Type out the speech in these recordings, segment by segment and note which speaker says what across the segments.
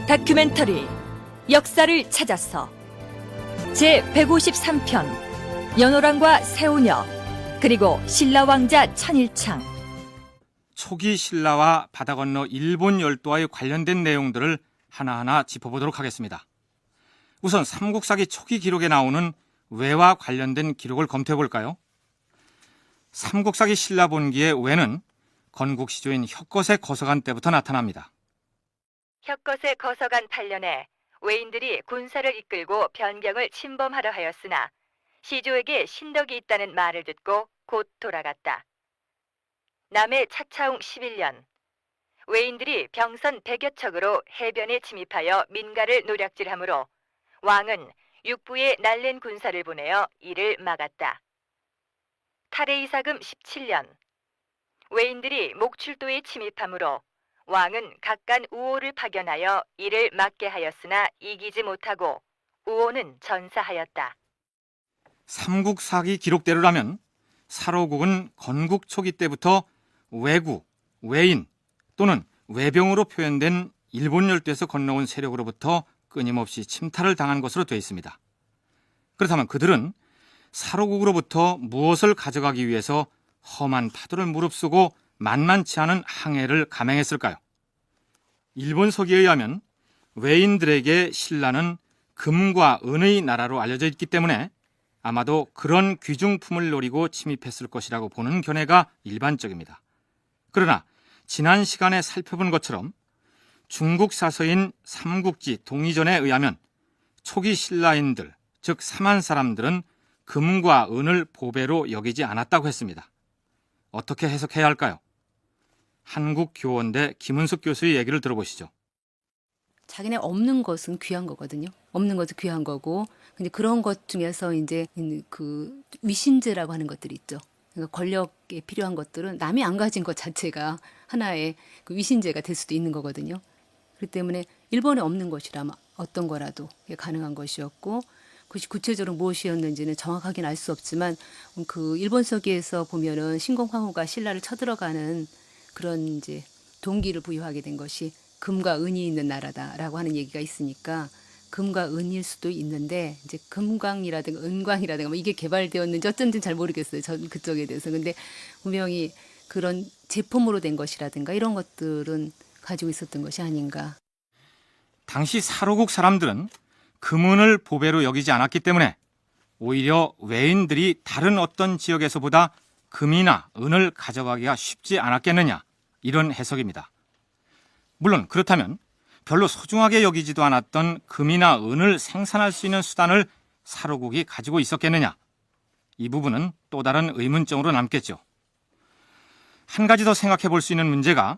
Speaker 1: 다큐멘터리 역사를 찾아서 제153편 연호랑과 새오녀 그리고 신라왕자 천일창.
Speaker 2: 초기 신라와 바다 건너 일본 열도와의 관련된 내용들을 하나하나 짚어보도록 하겠습니다. 우선 삼국사기 초기 기록에 나오는 왜와 관련된 기록을 검토해 볼까요? 삼국사기 신라본기의 왜는 건국시조인 혁것의 거서관 때부터 나타납니다.
Speaker 3: 혁것의 거서관 8년에 왜인들이 군사를 이끌고 변경을 침범하려 하였으나 시조에게 신덕이 있다는 말을 듣고 곧 돌아갔다. 남해 차차웅 11년 왜인들이 병선 100여 척으로 해변에 침입하여 민가를 노략질하므로 왕은 육부에 날랜 군사를 보내어 이를 막았다. 타레이사금 17년 왜인들이 목출도에 침입하므로 왕은 각간 우호를 파견하여 이를 막게 하였으나 이기지 못하고 우호는 전사하였다.
Speaker 2: 삼국사기 기록대로라면 사로국은 건국 초기 때부터 왜구, 왜인 또는 왜병으로 표현된 일본 열도에서 건너온 세력으로부터 끊임없이 침탈을 당한 것으로 되어 있습니다. 그렇다면 그들은 사로국으로부터 무엇을 가져가기 위해서 험한 파도를 무릅쓰고 만만치 않은 항해를 감행했을까요? 일본 서기에 의하면 왜인들에게 신라는 금과 은의 나라로 알려져 있기 때문에 아마도 그런 귀중품을 노리고 침입했을 것이라고 보는 견해가 일반적입니다. 그러나 지난 시간에 살펴본 것처럼 중국 사서인 삼국지 동의전에 의하면 초기 신라인들, 즉 삼한 사람들은 금과 은을 보배로 여기지 않았다고 했습니다. 어떻게 해석해야 할까요? 한국교원대 김은숙 교수의 얘기를 들어보시죠.
Speaker 4: 자기네 없는 것은 귀한 거거든요. 없는 것은 귀한 거고, 근데 그런 것 중에서 이제 그 위신제라고 하는 것들이 있죠. 그러니까 권력에 필요한 것들은 남이 안 가진 것 자체가 하나의 그 위신제가 될 수도 있는 거거든요. 그렇기 때문에 일본에 없는 것이라면 어떤 거라도 가능한 것이었고, 그것이 구체적으로 무엇이었는지는 정확하게는 알 수 없지만 그 일본 서기에서 보면은 신공황후가 신라를 쳐들어가는 그런 이제 동기를 부여하게 된 것이 금과 은이 있는 나라다라고 하는 얘기가 있으니까 금과 은일 수도 있는데 이제 금광이라든가 은광이라든가 뭐 이게 개발되었는지 어쩐지는 잘 모르겠어요. 전 그쪽에 대해서. 근데 분명히 그런 제품으로 된 것이라든가 이런 것들은 가지고 있었던 것이 아닌가.
Speaker 2: 당시 사로국 사람들은 금은을 보배로 여기지 않았기 때문에 오히려 왜인들이 다른 어떤 지역에서보다 금이나 은을 가져가기가 쉽지 않았겠느냐, 이런 해석입니다. 물론 그렇다면 별로 소중하게 여기지도 않았던 금이나 은을 생산할 수 있는 수단을 사로국이 가지고 있었겠느냐, 이 부분은 또 다른 의문점으로 남겠죠. 한 가지 더 생각해 볼 수 있는 문제가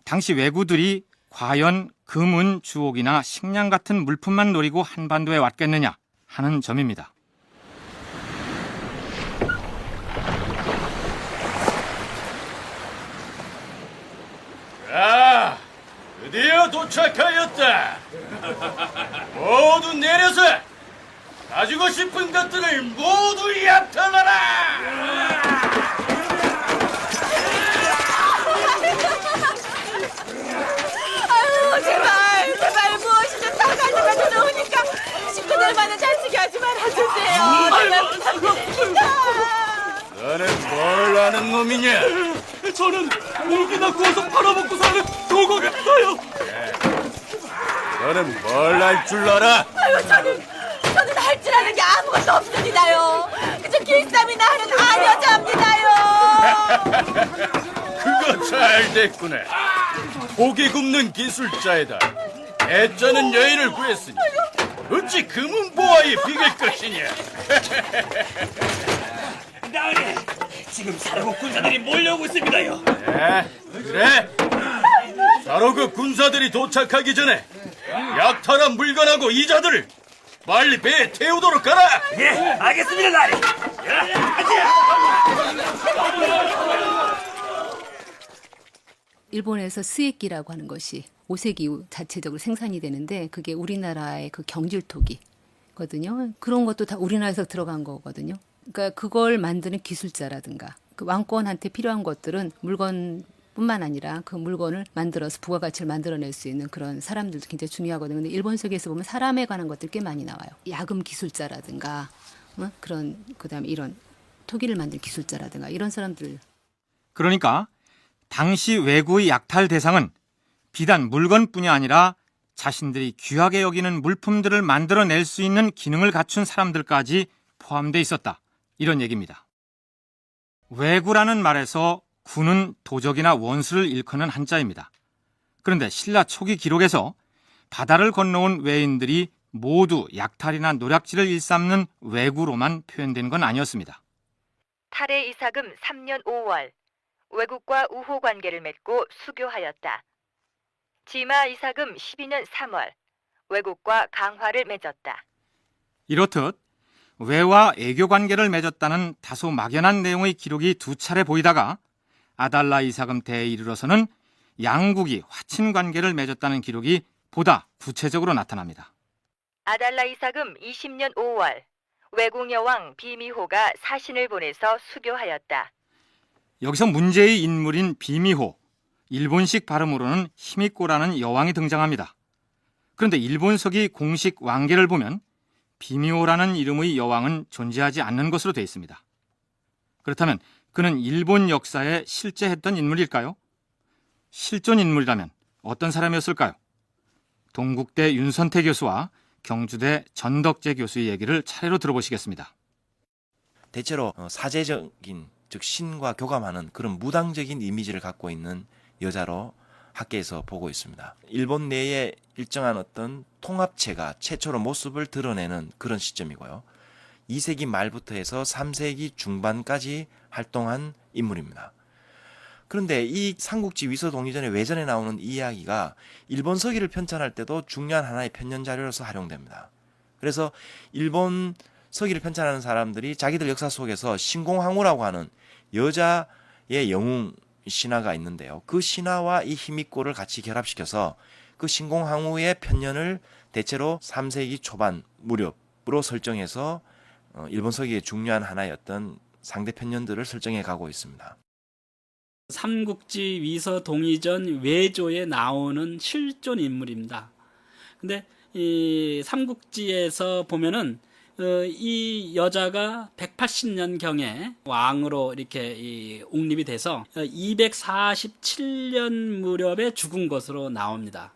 Speaker 2: 당시 왜구들이 과연 금은 주옥이나 식량 같은 물품만 노리고 한반도에 왔겠느냐 하는 점입니다.
Speaker 5: 자, 드디어 도착하였다. 모두 내려서 가지고 싶은 것들을 모두 얕아놔라.
Speaker 6: 제발 무엇이든 다 가져가도 좋으니까 식구들만은 잔치게 하지 말아주세요. 제발 부탁드립니다.
Speaker 5: 너는 뭘 아는 놈이냐?
Speaker 7: 저는 고기나 구워서 팔아먹고 사는 도곡입니다요.
Speaker 5: 너는 뭘 알 줄 알아?
Speaker 6: 저는 할 줄 아는 게 아무것도 없습니다요. 그저 길쌈이나 하는 아여자입니다요.
Speaker 5: 그거 잘 됐구나. 고기 굽는 기술자에다 애쩌는 여인을 구했으니 어찌 금은 보화에 비길 것이냐.
Speaker 7: 나으리, 지금 사로국 군사들이 몰려오고 있습니다요.
Speaker 5: 그래? 사로국 군사들이 도착하기 전에 약탈한 물건하고 이자들을 빨리 배에 태우도록 하라.
Speaker 7: 예, 알겠습니다, 나으리.
Speaker 4: 일본에서 스에끼라고 하는 것이 5세기 이후 자체적으로 생산이 되는데 그게 우리나라의 그 경질토기거든요. 그런 것도 다 우리나라에서 들어간 거거든요. 그러니까 그걸 만드는 기술자라든가 그 왕권한테 필요한 것들은 물건 뿐만 아니라 그 물건을 만들어서 부가가치를 만들어낼 수 있는 그런 사람들도 굉장히 중요하거든요. 근데 일본 서기에서 보면 사람에 관한 것들이 꽤 많이 나와요. 야금 기술자라든가 그런 그다음에 이런 토기를 만든 기술자라든가 이런 사람들.
Speaker 2: 그러니까 당시 왜구의 약탈 대상은 비단 물건뿐이 아니라 자신들이 귀하게 여기는 물품들을 만들어낼 수 있는 기능을 갖춘 사람들까지 포함돼 있었다. 이런 얘기입니다. 왜구라는 말에서 구는 도적이나 원수를 일컫는 한자입니다. 그런데 신라 초기 기록에서 바다를 건너온 외인들이 모두 약탈이나 노략질을 일삼는 왜구로만 표현된 건 아니었습니다.
Speaker 3: 탈의 이사금 3년 5월 외국과 우호 관계를 맺고 수교하였다. 지마 이사금 12년 3월 외국과 강화를 맺었다.
Speaker 2: 이렇듯 외와 애교 관계를 맺었다는 다소 막연한 내용의 기록이 두 차례 보이다가 아달라 이사금 때에 이르러서는 양국이 화친 관계를 맺었다는 기록이 보다 구체적으로 나타납니다.
Speaker 3: 아달라 이사금 20년 5월 외국 여왕 비미호가 사신을 보내서 수교하였다.
Speaker 2: 여기서 문제의 인물인 비미호, 일본식 발음으로는 히미코라는 여왕이 등장합니다. 그런데 일본서기 공식 왕계를 보면 비미호라는 이름의 여왕은 존재하지 않는 것으로 되어 있습니다. 그렇다면 그는 일본 역사에 실제 했던 인물일까요? 실존 인물이라면 어떤 사람이었을까요? 동국대 윤선태 교수와 경주대 전덕재 교수의 얘기를 차례로 들어보시겠습니다.
Speaker 8: 대체로 사제적인, 즉 신과 교감하는 그런 무당적인 이미지를 갖고 있는 여자로 학계에서 보고 있습니다. 일본 내에 일정한 어떤 통합체가 최초로 모습을 드러내는 그런 시점이고요. 2세기 말부터 해서 3세기 중반까지 활동한 인물입니다. 그런데 이 삼국지 위서동의전의 외전에 나오는 이 이야기가 일본 서기를 편찬할 때도 중요한 하나의 편년 자료로서 활용됩니다. 그래서 일본 서기를 편찬하는 사람들이 자기들 역사 속에서 신공항우라고 하는 여자의 영웅 신화가 있는데요. 그 신화와 이 히미코를 같이 결합시켜서 그 신공항우의 편년을 대체로 3세기 초반 무렵으로 설정해서 일본 서기의 중요한 하나의 어떤 상대 편년들을 설정해 가고 있습니다.
Speaker 9: 삼국지 위서동의전 외조에 나오는 실존 인물입니다. 근데 이 삼국지에서 보면은 이 여자가 180년경에 왕으로 이렇게 옹립이 돼서 247년 무렵에 죽은 것으로 나옵니다.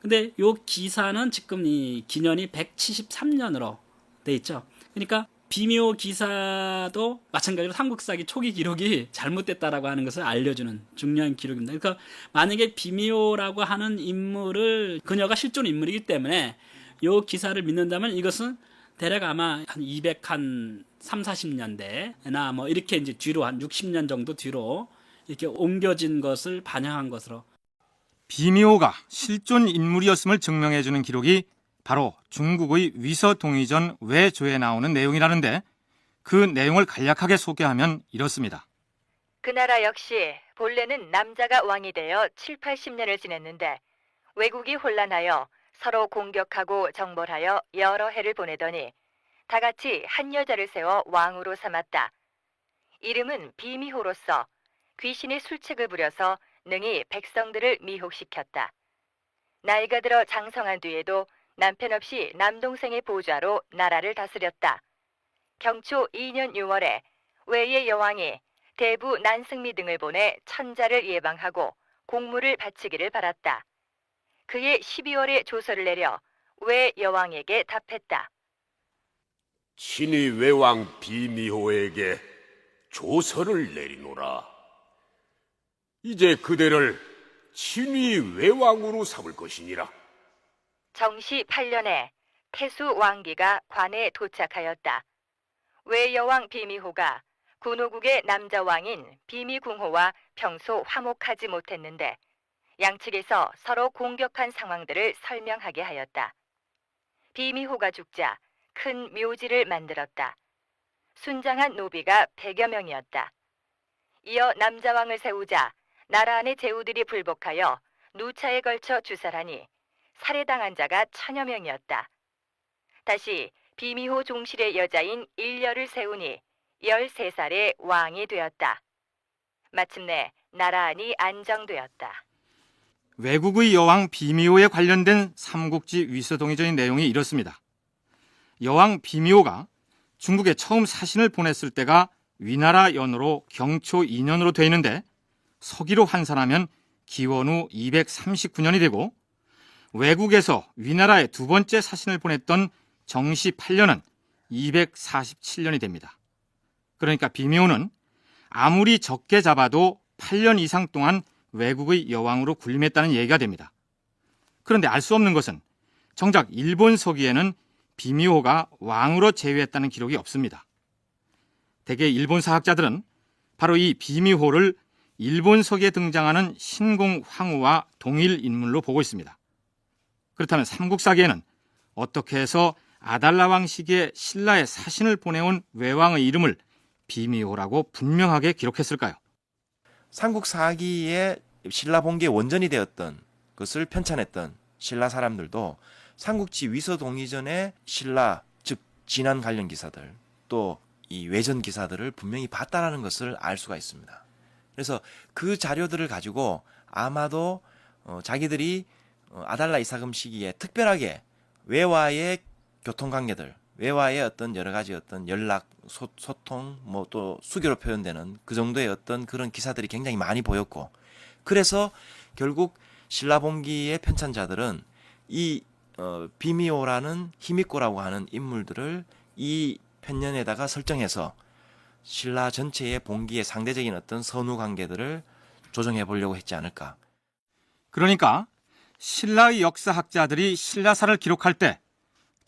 Speaker 9: 근데 요 기사는 지금 이 기년이 173년으로 돼 있죠. 그러니까 비묘 기사도 마찬가지로 삼국사기 초기 기록이 잘못됐다라고 하는 것을 알려주는 중요한 기록입니다. 그러니까 만약에 비묘라고 하는 인물을 그녀가 실존 인물이기 때문에 요 기사를 믿는다면 이것은 대략 아마 한 230-40년대나 뭐 이렇게 이제 뒤로 한 60년 정도 뒤로 이렇게 옮겨진 것을 반영한 것으로.
Speaker 2: 비미호가 실존 인물이었음을 증명해주는 기록이 바로 중국의 위서동의전 외조에 나오는 내용이라는데 그 내용을 간략하게 소개하면 이렇습니다.
Speaker 3: 그 나라 역시 본래는 남자가 왕이 되어 7, 80년을 지냈는데 외국이 혼란하여 서로 공격하고 정벌하여 여러 해를 보내더니 다 같이 한 여자를 세워 왕으로 삼았다. 이름은 비미호로서 귀신이 술책을 부려서 능히 백성들을 미혹시켰다. 나이가 들어 장성한 뒤에도 남편 없이 남동생의 보좌로 나라를 다스렸다. 경초 2년 6월에 외의 여왕이 대부 난승미 등을 보내 천자를 예방하고 공무를 바치기를 바랐다. 그해 12월에 조서를 내려 외 여왕에게 답했다.
Speaker 10: 친히 외왕 비미호에게 조서를 내리노라. 이제 그대를 친히 외왕으로 삼을 것이니라.
Speaker 3: 정시 8년에 태수 왕기가 관에 도착하였다. 외 여왕 비미호가 군호국의 남자 왕인 비미궁호와 평소 화목하지 못했는데 양측에서 서로 공격한 상황들을 설명하게 하였다. 비미호가 죽자 큰 묘지를 만들었다. 순장한 노비가 100여 명이었다. 이어 남자왕을 세우자 나라 안의 제후들이 불복하여 누차에 걸쳐 주살하니 살해당한 자가 1000여 명이었다. 다시 비미호 종실의 여자인 일녀를 세우니 13살에 왕이 되었다. 마침내 나란히 안정되었다.
Speaker 2: 외국의 여왕 비미호에 관련된 삼국지 위서동의전의 내용이 이렇습니다. 여왕 비미호가 중국에 처음 사신을 보냈을 때가 위나라 연호로 경초 2년으로 되어 있는데 서기로 환산하면 기원후 239년이 되고 외국에서 위나라에 두 번째 사신을 보냈던 정시 8년은 247년이 됩니다. 그러니까 비미호는 아무리 적게 잡아도 8년 이상 동안 외국의 여왕으로 군림했다는 얘기가 됩니다. 그런데 알 수 없는 것은 정작 일본 서기에는 비미호가 왕으로 제위했다는 기록이 없습니다. 대개 일본 사학자들은 바로 이 비미호를 일본 서기에 등장하는 신공 황후와 동일 인물로 보고 있습니다. 그렇다면 삼국사기에는 어떻게 해서 아달라 왕 시기에 신라에 사신을 보내온 외왕의 이름을 비미호라고 분명하게 기록했을까요?
Speaker 8: 삼국사기의 신라 봉기의 원전이 되었던 것을 편찬했던 신라 사람들도 삼국지 위서동의전의 신라 즉 진안 관련 기사들 또 이 외전 기사들을 분명히 봤다라는 것을 알 수가 있습니다. 그래서 그 자료들을 가지고 아마도 자기들이 아달라 이사금 시기에 특별하게 외와의 교통관계들, 외와의 어떤 여러 가지 어떤 연락, 소통, 뭐 또 수교로 표현되는 그 정도의 어떤 그런 기사들이 굉장히 많이 보였고, 그래서 결국 신라봉기의 편찬자들은 이 비미호라는 히미코라고 하는 인물들을 이 편년에다가 설정해서 신라 전체의 봉기의 상대적인 어떤 선후 관계들을 조정해 보려고 했지 않을까.
Speaker 2: 그러니까 신라의 역사학자들이 신라사를 기록할 때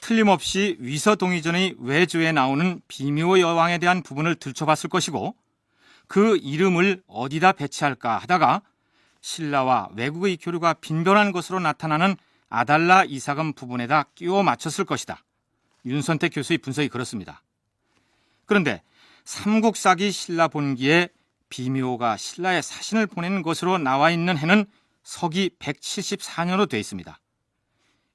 Speaker 2: 틀림없이 위서동의전의 외조에 나오는 비미호 여왕에 대한 부분을 들춰봤을 것이고 그 이름을 어디다 배치할까 하다가 신라와 외국의 교류가 빈번한 것으로 나타나는 아달라 이사금 부분에다 끼워 맞췄을 것이다. 윤선택 교수의 분석이 그렇습니다. 그런데 삼국사기 신라 본기에 비미호가 신라에 사신을 보낸 것으로 나와 있는 해는 서기 174년으로 되어 있습니다.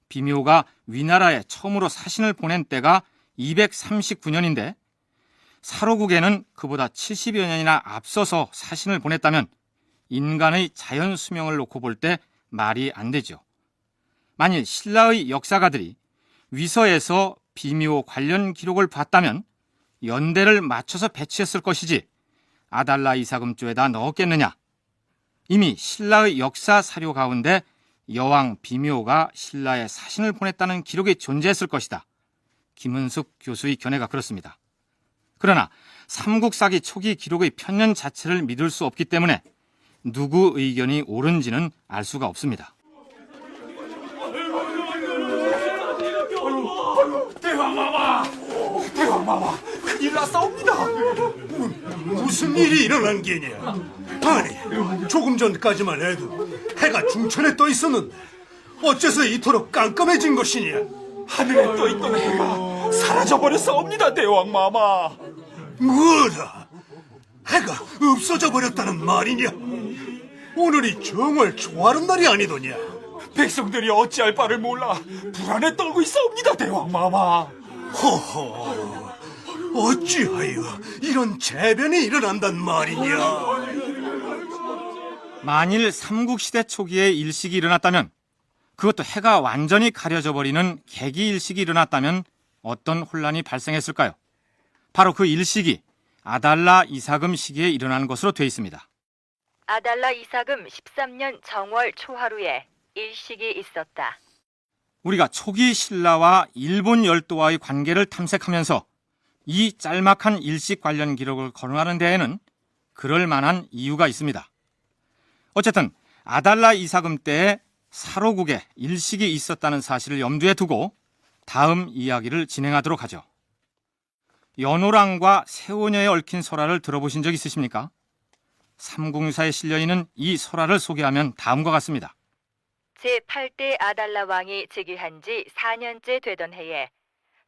Speaker 2: 비미호가 위나라에 처음으로 사신을 보낸 때가 239년인데 사로국에는 그보다 70여 년이나 앞서서 사신을 보냈다면 인간의 자연 수명을 놓고 볼 때 말이 안 되죠. 만일 신라의 역사가들이 위서에서 비미호 관련 기록을 봤다면 연대를 맞춰서 배치했을 것이지 아달라 이사금조에다 넣었겠느냐. 이미 신라의 역사 사료 가운데 여왕 비미호가 신라에 사신을 보냈다는 기록이 존재했을 것이다. 김은숙 교수의 견해가 그렇습니다. 그러나 삼국사기 초기 기록의 편년 자체를 믿을 수 없기 때문에 누구 의견이 옳은지는 알 수가 없습니다.
Speaker 7: 대왕마마, 큰일 났사옵니다.
Speaker 5: 무슨 일이 일어난 게냐? 아니, 조금 전까지만 해도 해가 중천에 떠 있었는데 어째서 이토록 깜깜해진 것이냐?
Speaker 7: 하늘에 떠있던 해가 사라져버렸사옵니다, 대왕마마.
Speaker 5: 뭐라? 해가 없어져 버렸다는 말이냐? 오늘이 정말 조아른 날이 아니더냐?
Speaker 7: 백성들이 어찌할 바를 몰라 불안에 떨고 있사옵니다, 대왕마마.
Speaker 5: 허허, 어찌하여 이런 재변이 일어난단 말이냐?
Speaker 2: 만일 삼국시대 초기에 일식이 일어났다면, 그것도 해가 완전히 가려져 버리는 개기일식이 일어났다면 어떤 혼란이 발생했을까요? 바로 그 일식이 아달라 이사금 시기에 일어난 것으로 되어 있습니다.
Speaker 3: 아달라 이사금 13년 정월 초하루에 일식이 있었다.
Speaker 2: 우리가 초기 신라와 일본 열도와의 관계를 탐색하면서 이 짤막한 일식 관련 기록을 거론하는 데에는 그럴 만한 이유가 있습니다. 어쨌든 아달라 이사금 때에 사로국에 일식이 있었다는 사실을 염두에 두고 다음 이야기를 진행하도록 하죠. 연호랑과 세오녀에 얽힌 설화를 들어보신 적 있으십니까? 삼국유사에 실려있는 이 설화를 소개하면 다음과 같습니다.
Speaker 3: 제8대 아달라 왕이 즉위한 지 4년째 되던 해에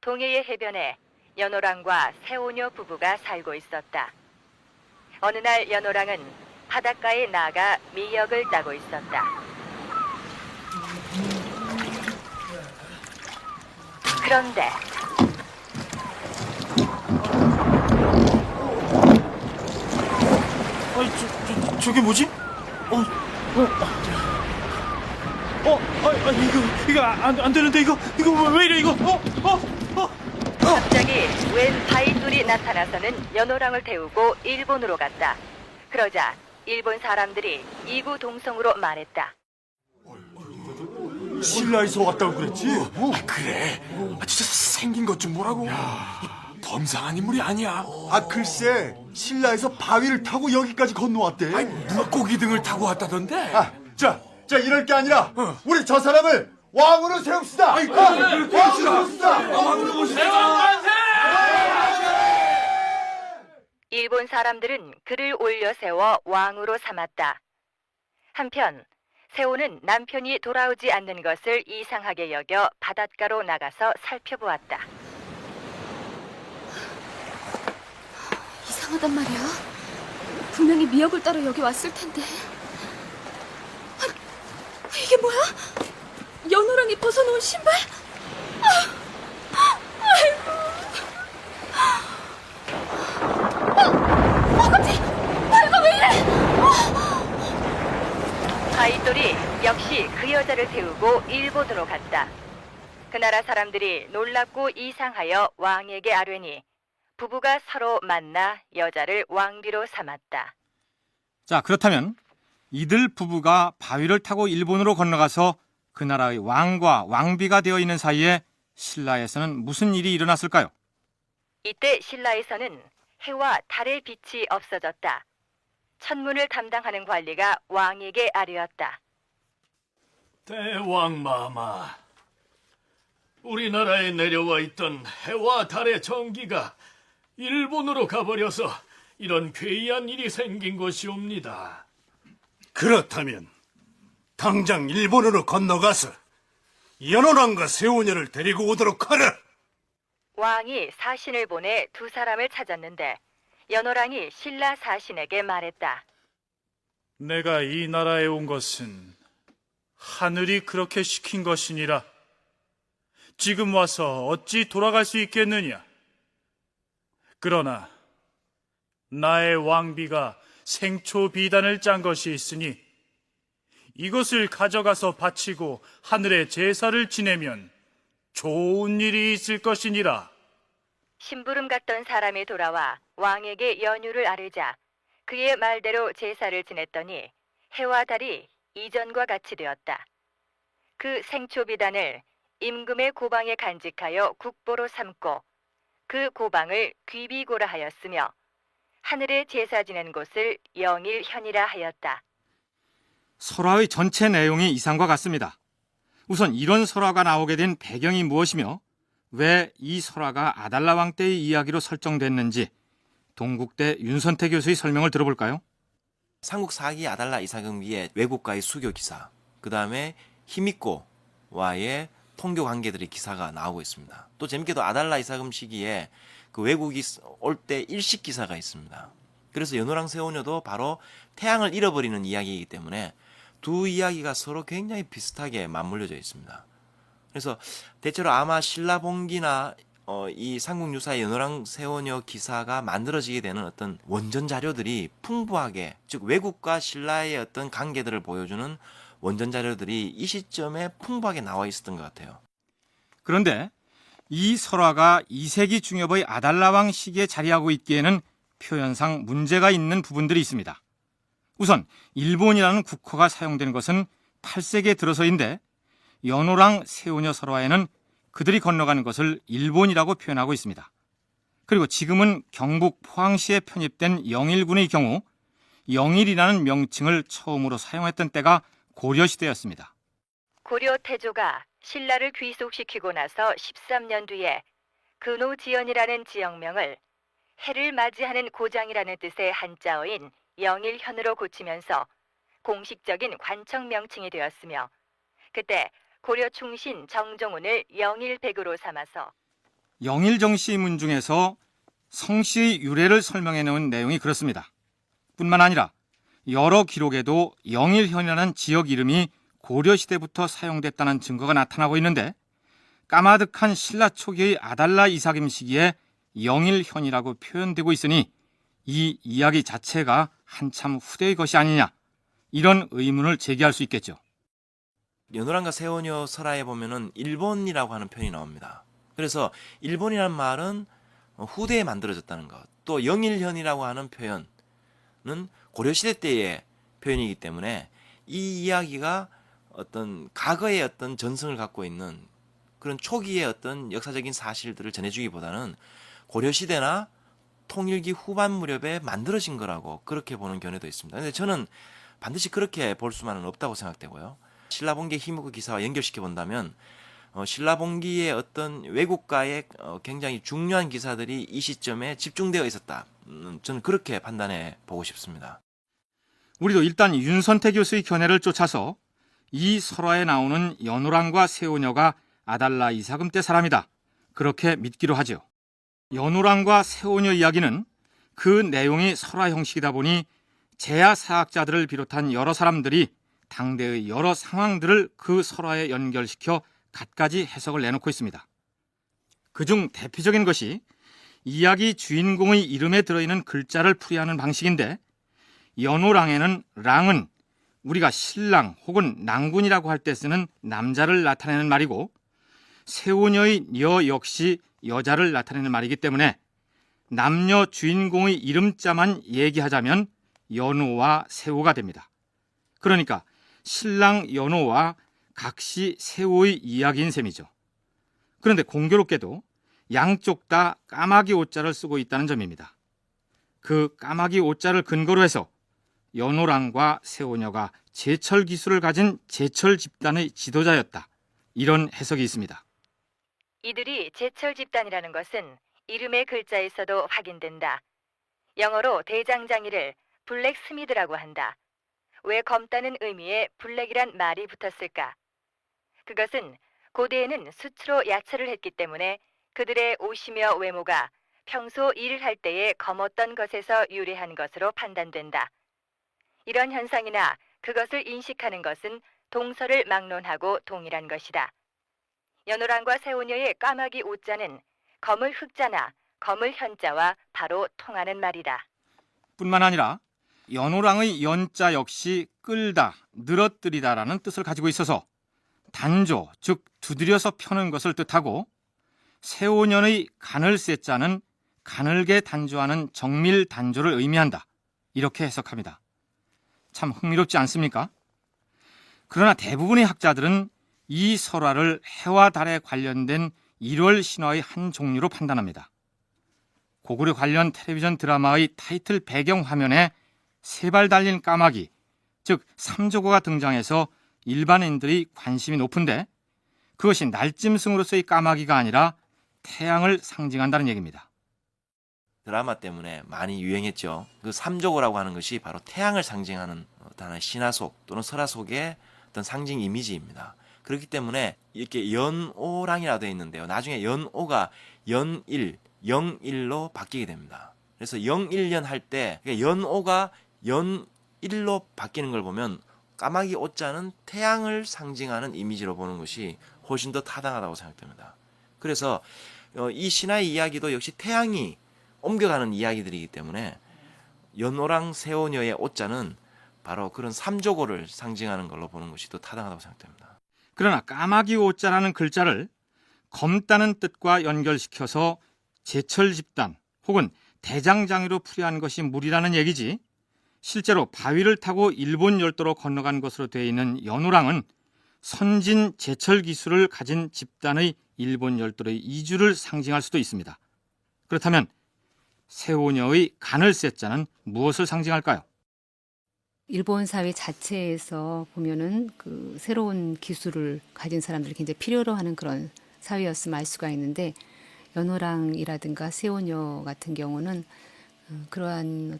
Speaker 3: 동해의 해변에 연호랑과 세오녀 부부가 살고 있었다. 어느 날 연호랑은 바닷가에 나가 미역을 따고 있었다. 그런데
Speaker 7: 저게 뭐지? 이거 안 되는데 이거 왜 이래 이거?
Speaker 3: 갑자기 웬 바위돌이 나타나서는 연호랑을 태우고 일본으로 갔다. 그러자 일본 사람들이 이구동성으로 말했다.
Speaker 7: 신라에서 왔다고 그랬지? 그래. 진짜 생긴 것 좀 뭐라고? 범상한 인물이 아니야.
Speaker 11: 글쎄, 신라에서 바위를 타고 여기까지 건너왔대.
Speaker 7: 물고기 등을 타고 왔다던데.
Speaker 11: 자, 이럴 게 아니라 우리 저 사람을 왕으로 세웁시다. 왕으로 세웁시다.
Speaker 3: 일본 사람들은 그를 올려 세워 왕으로 삼았다. 한편 세호는 남편이 돌아오지 않는 것을 이상하게 여겨 바닷가로 나가서 살펴보았다.
Speaker 6: 이상하단 말이야. 분명히 미역을 따러 여기 왔을 텐데. 이게 뭐야? 연호랑이 벗어놓은 신발? 깜짝이야. 이거 왜 이래?
Speaker 3: 바위돌이 역시 그 여자를 태우고 일본으로 갔다. 그 나라 사람들이 놀랍고 이상하여 왕에게 아뢰니 부부가 서로 만나 여자를 왕비로 삼았다.
Speaker 2: 자, 그렇다면 이들 부부가 바위를 타고 일본으로 건너가서 그 나라의 왕과 왕비가 되어 있는 사이에 신라에서는 무슨 일이 일어났을까요?
Speaker 3: 이때 신라에서는 해와 달의 빛이 없어졌다. 천문을 담당하는 관리가 왕에게 아뢰었다.
Speaker 5: 대왕마마, 우리나라에 내려와 있던 해와 달의 전기가 일본으로 가버려서 이런 괴이한 일이 생긴 것이옵니다. 그렇다면 당장 일본으로 건너가서 연호랑과 세오녀를 데리고 오도록 하라.
Speaker 3: 왕이 사신을 보내 두 사람을 찾았는데 연호랑이 신라 사신에게 말했다.
Speaker 12: 내가 이 나라에 온 것은 하늘이 그렇게 시킨 것이니라. 지금 와서 어찌 돌아갈 수 있겠느냐? 그러나 나의 왕비가 생초 비단을 짠 것이 있으니 이것을 가져가서 바치고 하늘에 제사를 지내면 좋은 일이 있을 것이니라.
Speaker 3: 심부름 갔던 사람이 돌아와 왕에게 연유를 아뢰자 그의 말대로 제사를 지냈더니 해와 달이 이전과 같이 되었다. 그 생초비단을 임금의 고방에 간직하여 국보로 삼고 그 고방을 귀비고라 하였으며 하늘에 제사 지낸 곳을 영일현이라 하였다.
Speaker 2: 설화의 전체 내용이 이상과 같습니다. 우선 이런 설화가 나오게 된 배경이 무엇이며 왜 이 설화가 아달라 왕 때의 이야기로 설정됐는지 동국대 윤선태 교수의 설명을 들어볼까요?
Speaker 8: 삼국 4기 아달라 이사금기의 외국과의 수교 기사, 그 다음에 히미코와의 통교 관계들의 기사가 나오고 있습니다. 또 재밌게도 아달라 이사금 시기에 그 외국이 올 때 일식 기사가 있습니다. 그래서 연호랑 세오녀도 바로 태양을 잃어버리는 이야기이기 때문에 두 이야기가 서로 굉장히 비슷하게 맞물려져 있습니다. 그래서 대체로 아마 신라봉기나 이 삼국유사의 연호랑 세오녀 기사가 만들어지게 되는 어떤 원전 자료들이 풍부하게, 즉 외국과 신라의 어떤 관계들을 보여주는 원전 자료들이 이 시점에 풍부하게 나와 있었던 것 같아요.
Speaker 2: 그런데 이 설화가 2세기 중엽의 아달라 왕 시기에 자리하고 있기에는 표현상 문제가 있는 부분들이 있습니다. 우선 일본이라는 국호가 사용되는 것은 8세기에 들어서인데 연호랑 세오녀 설화에는 그들이 건너가는 것을 일본이라고 표현하고 있습니다. 그리고 지금은 경북 포항시에 편입된 영일군의 경우 영일이라는 명칭을 처음으로 사용했던 때가 고려시대였습니다.
Speaker 3: 고려 태조가 신라를 귀속시키고 나서 13년 뒤에 근호지연이라는 지역명을 해를 맞이하는 고장이라는 뜻의 한자어인 영일현으로 고치면서 공식적인 관청 명칭이 되었으며 그때 고려 충신 정종훈을 영일백으로 삼아서
Speaker 2: 영일정시문 중에서 성씨의 유래를 설명해 놓은 내용이 그렇습니다. 뿐만 아니라 여러 기록에도 영일현이라는 지역 이름이 고려시대부터 사용됐다는 증거가 나타나고 있는데 까마득한 신라 초기의 아달라 이사김 시기에 영일현이라고 표현되고 있으니 이 이야기 자체가 한참 후대의 것이 아니냐, 이런 의문을 제기할 수 있겠죠.
Speaker 8: 연호랑과 세오녀 설화에 보면은 일본이라고 하는 표현이 나옵니다. 그래서 일본이라는 말은 후대에 만들어졌다는 것, 또 영일현이라고 하는 표현은 고려시대 때의 표현이기 때문에 이 이야기가 어떤 과거의 어떤 전승을 갖고 있는 그런 초기의 어떤 역사적인 사실들을 전해주기보다는 고려시대나 통일기 후반 무렵에 만들어진 거라고 그렇게 보는 견해도 있습니다. 근데 저는 반드시 그렇게 볼 수만은 없다고 생각되고요. 신라봉기 힘있고 기사와 연결시켜 본다면 신라봉기의 어떤 외국가의 굉장히 중요한 기사들이 이 시점에 집중되어 있었다. 저는 그렇게 판단해 보고 싶습니다.
Speaker 2: 우리도 일단 윤선태 교수의 견해를 쫓아서 이 설화에 나오는 연호랑과 세오녀가 아달라 이사금 때 사람이다, 그렇게 믿기로 하죠. 연호랑과 세오녀 이야기는 그 내용이 설화 형식이다 보니 제야 사학자들을 비롯한 여러 사람들이 당대의 여러 상황들을 그 설화에 연결시켜 갖가지 해석을 내놓고 있습니다. 그중 대표적인 것이 이야기 주인공의 이름에 들어있는 글자를 풀이하는 방식인데, 연호랑에는 랑은 우리가 신랑 혹은 낭군이라고 할 때 쓰는 남자를 나타내는 말이고, 세오녀의 여 역시 여자를 나타내는 말이기 때문에 남녀 주인공의 이름자만 얘기하자면 연호와 세오가 됩니다. 그러니까 신랑 연호와 각시 세오의 이야기인 셈이죠. 그런데 공교롭게도 양쪽 다 까마귀 오자를 쓰고 있다는 점입니다. 그 까마귀 오자를 근거로 해서 연호랑과 세오녀가 제철 기술을 가진 제철 집단의 지도자였다, 이런 해석이 있습니다.
Speaker 3: 이들이 제철 집단이라는 것은 이름의 글자에서도 확인된다. 영어로 대장장이를 블랙 스미드라고 한다. 왜 검다는 의미의 블랙이란 말이 붙었을까? 그것은 고대에는 수치로 야철을 했기 때문에 그들의 옷이며 외모가 평소 일을 할 때에 검었던 것에서 유래한 것으로 판단된다. 이런 현상이나 그것을 인식하는 것은 동서를 막론하고 동일한 것이다. 연호랑과 세오녀의 까마귀 오자는 검을 흑자나 검을 현자와 바로 통하는 말이다.
Speaker 2: 뿐만 아니라 연호랑의 연자 역시 끌다, 늘어뜨리다라는 뜻을 가지고 있어서 단조, 즉 두드려서 펴는 것을 뜻하고, 세오년의 가늘 세자는 가늘게 단조하는 정밀 단조를 의미한다, 이렇게 해석합니다. 참 흥미롭지 않습니까? 그러나 대부분의 학자들은 이 설화를 해와 달에 관련된 일월 신화의 한 종류로 판단합니다. 고구려 관련 텔레비전 드라마의 타이틀 배경 화면에 세 발 달린 까마귀, 즉 삼조고가 등장해서 일반인들이 관심이 높은데, 그것이 날짐승으로서의 까마귀가 아니라 태양을 상징한다는 얘기입니다.
Speaker 8: 드라마 때문에 많이 유행했죠. 그 삼조고라고 하는 것이 바로 태양을 상징하는 하나의 신화 속 또는 설화 속의 어떤 상징 이미지입니다. 그렇기 때문에 이렇게 연오랑이라고 되어 있는데요. 나중에 연오가 연일, 영일로 바뀌게 됩니다. 그래서 영일년 할 때 연오가 연일로 바뀌는 걸 보면 까마귀 오자는 태양을 상징하는 이미지로 보는 것이 훨씬 더 타당하다고 생각됩니다. 그래서 이 신화의 이야기도 역시 태양이 옮겨가는 이야기들이기 때문에 연호랑 세오녀의 오자는 바로 그런 삼조고를 상징하는 걸로 보는 것이 더 타당하다고 생각됩니다.
Speaker 2: 그러나 까마귀 오자라는 글자를 검다는 뜻과 연결시켜서 제철 집단 혹은 대장장이로 풀이한 것이 무리라는 얘기지, 실제로 바위를 타고 일본 열도로 건너간 것으로 되어 있는 연호랑은 선진 제철 기술을 가진 집단의 일본 열도의 이주를 상징할 수도 있습니다. 그렇다면 세오녀의 가늘세자는 무엇을 상징할까요?
Speaker 4: 일본 사회 자체에서 보면은 그 새로운 기술을 가진 사람들이 굉장히 필요로 하는 그런 사회였음을 알 수가 있는데, 연호랑이라든가 세오녀 같은 경우는 그러한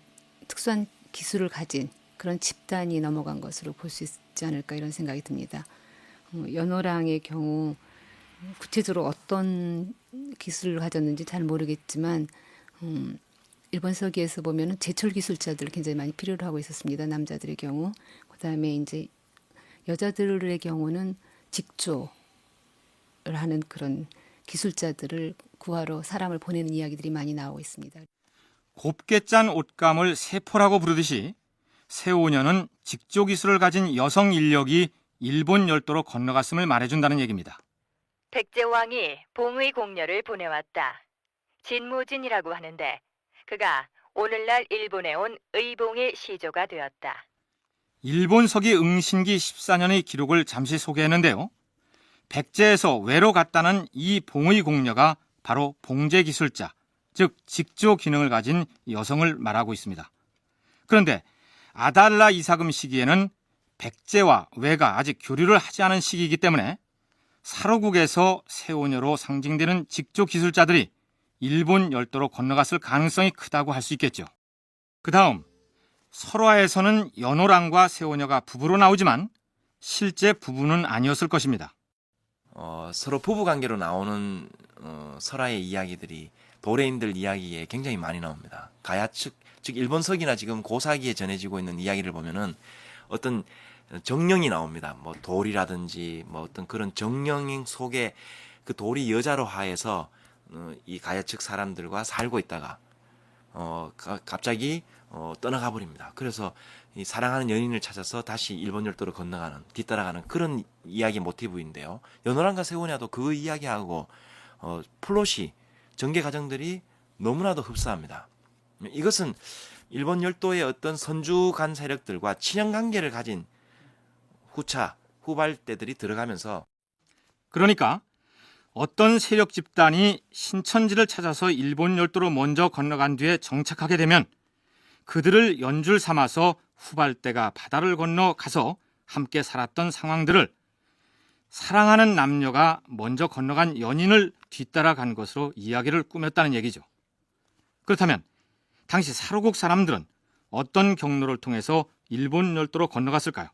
Speaker 4: 특수한 기술을 가진 그런 집단이 넘어간 것으로 볼 수 있지 않을까, 이런 생각이 듭니다. 연호랑의 경우 구체적으로 어떤 기술을 가졌는지 잘 모르겠지만 일본 서기에서 보면은 제철 기술자들을 굉장히 많이 필요로 하고 있었습니다. 남자들의 경우. 그다음에 이제 여자들의 경우는 직조를 하는 그런 기술자들을 구하러 사람을 보내는 이야기들이 많이 나오고 있습니다.
Speaker 2: 곱게 짠 옷감을 세포라고 부르듯이 세오녀는 직조 기술을 가진 여성 인력이 일본 열도로 건너갔음을 말해준다는 얘기입니다.
Speaker 3: 백제왕이 봉의 공녀를 보내왔다. 진무진이라고 하는데 그가 오늘날 일본에 온 의봉의 시조가 되었다.
Speaker 2: 일본서기 응신기 14년의 기록을 잠시 소개했는데요. 백제에서 외로 갔다는 이 봉의 공녀가 바로 봉제기술자, 즉 직조 기능을 가진 여성을 말하고 있습니다. 그런데 아달라 이사금 시기에는 백제와 외가 아직 교류를 하지 않은 시기이기 때문에 사로국에서 세오녀로 상징되는 직조 기술자들이 일본 열도로 건너갔을 가능성이 크다고 할 수 있겠죠. 그 다음 설화에서는 연호랑과 세오녀가 부부로 나오지만 실제 부부는 아니었을 것입니다.
Speaker 8: 서로 부부 관계로 나오는 설화의 이야기들이 도레인들 이야기에 굉장히 많이 나옵니다. 가야 측, 즉 일본서기나 지금 고사기에 전해지고 있는 이야기를 보면은 어떤 정령이 나옵니다. 뭐 돌이라든지 뭐 어떤 그런 정령 속에 그 돌이 여자로 하여서 이 가야 측 사람들과 살고 있다가 갑자기 떠나가 버립니다. 그래서 이 사랑하는 연인을 찾아서 다시 일본 열도로 건너가는, 뒤따라가는 그런 이야기 모티브인데요. 연호랑과 세오냐도 그 이야기하고 플롯이, 전개 과정들이 너무나도 흡사합니다. 이것은 일본 열도의 어떤 선주간 세력들과 친연 관계를 가진 후발대들이 들어가면서,
Speaker 2: 그러니까 어떤 세력 집단이 신천지를 찾아서 일본 열도로 먼저 건너간 뒤에 정착하게 되면 그들을 연줄 삼아서 후발대가 바다를 건너 가서 함께 살았던 상황들을 사랑하는 남녀가 먼저 건너간 연인을 뒤따라간 것으로 이야기를 꾸몄다는 얘기죠. 그렇다면 당시 사로국 사람들은 어떤 경로를 통해서 일본 열도로 건너갔을까요?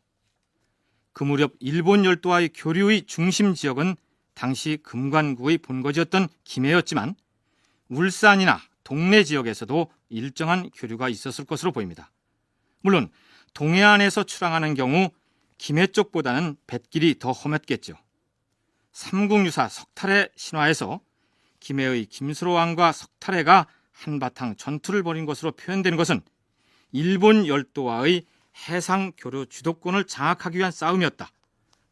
Speaker 2: 그 무렵 일본 열도와의 교류의 중심 지역은 당시 금관구의 본거지였던 김해였지만 울산이나 동래 지역에서도 일정한 교류가 있었을 것으로 보입니다. 물론 동해안에서 출항하는 경우 김해 쪽보다는 뱃길이 더 험했겠죠. 삼국유사 석탈의 신화에서 김해의 김수로 왕과 석탈해가 한바탕 전투를 벌인 것으로 표현되는 것은 일본 열도와의 해상 교류 주도권을 장악하기 위한 싸움이었다.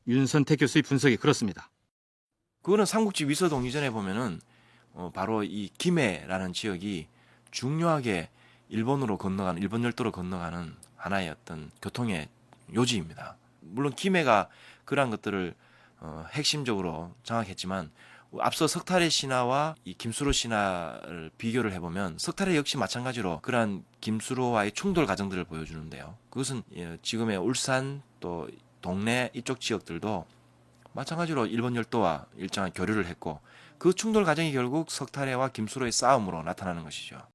Speaker 2: 윤선태 교수의 분석이 그렇습니다.
Speaker 8: 그거는 삼국지 위서동 이전에 보면은 바로 이 김해라는 지역이 중요하게 일본 열도로 건너가는 하나의 어떤 교통의 요지입니다. 물론 김해가 그러한 것들을 핵심적으로 장악했지만 앞서 석탈의 신화와 이 김수로 신화를 비교를 해보면 석탈의 역시 마찬가지로 그러한 김수로와의 충돌 과정들을 보여주는데요. 그것은 지금의 울산 또 동래 이쪽 지역들도 마찬가지로 일본 열도와 일정한 교류를 했고 그 충돌 과정이 결국 석탈해와 김수로의 싸움으로 나타나는 것이죠.